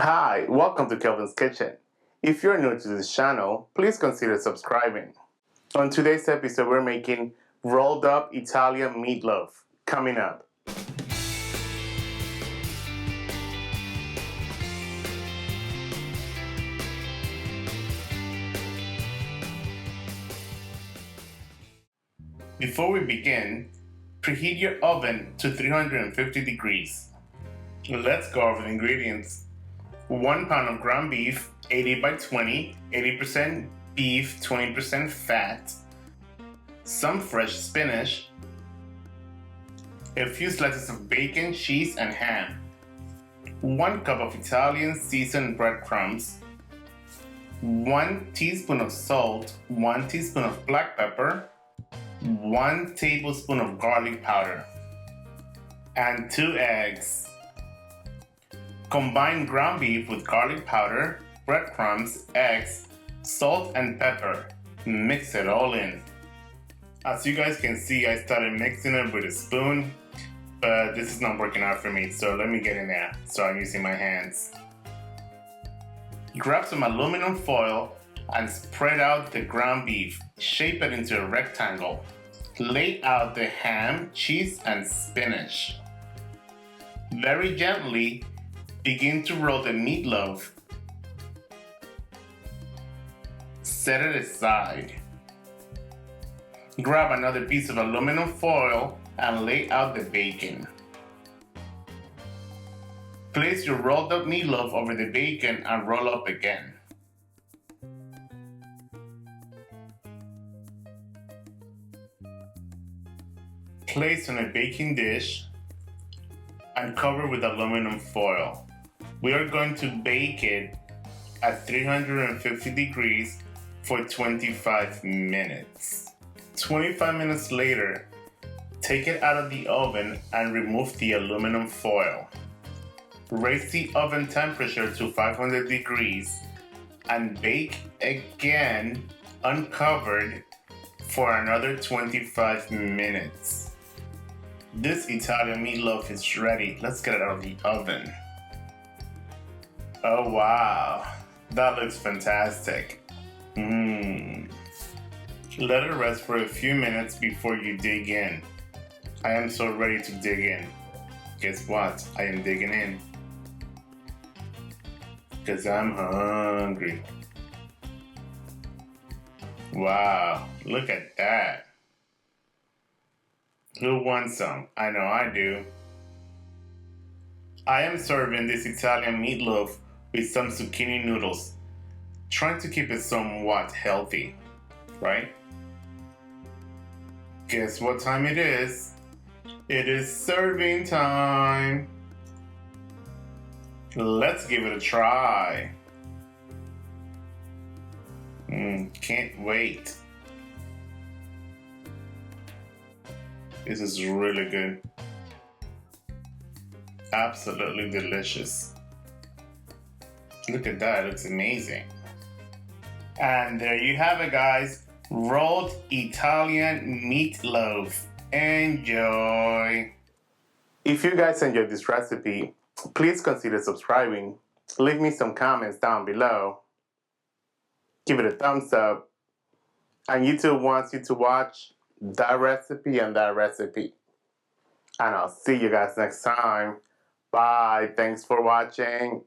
Hi, welcome to Kelvin's Kitchen. If you're new to this channel, please consider subscribing. On today's episode, we're making rolled up Italian meatloaf. Coming up. Before we begin, preheat your oven to 350 degrees. Let's go over the ingredients. 1 pound of ground beef, 80 by 20, 80% beef, 20% fat, some fresh spinach, a few slices of bacon, cheese, and ham, 1 cup of Italian seasoned breadcrumbs, 1 teaspoon of salt, 1 teaspoon of black pepper, 1 tablespoon of garlic powder, and 2 eggs. Combine ground beef with garlic powder, breadcrumbs, eggs, salt, and pepper. Mix it all in. As you guys can see, I started mixing it with a spoon, but this is not working out for me, so let me get in there. So I'm using my hands. Grab some aluminum foil and spread out the ground beef. Shape it into a rectangle. Lay out the ham, cheese, and spinach. Very gently, begin to roll the meatloaf. Set it aside. Grab another piece of aluminum foil and lay out the bacon. Place your rolled up meatloaf over the bacon and roll up again. Place on a baking dish and cover with aluminum foil. We are going to bake it at 350 degrees for 25 minutes. 25 minutes later, take it out of the oven and remove the aluminum foil. Raise the oven temperature to 500 degrees and bake again uncovered for another 25 minutes. This Italian meatloaf is ready. Let's get it out of the oven. Oh wow, that looks fantastic. Let it rest for a few minutes before you dig in. I am so ready to dig in. Guess what? I am digging in. Because I'm hungry. Wow, look at that. Who wants some? I know I do. I am serving this Italian meatloaf with some zucchini noodles, trying to keep it somewhat healthy, right? Guess what time it is? It is serving time. Let's give it a try. Can't wait. This is really good. Absolutely delicious. Look at that, it looks amazing. And there you have it, guys. Rolled Italian meatloaf. Enjoy. If you guys enjoyed this recipe, please consider subscribing. Leave me some comments down below. Give it a thumbs up. And YouTube wants you to watch that recipe and that recipe. And I'll see you guys next time. Bye. Thanks for watching.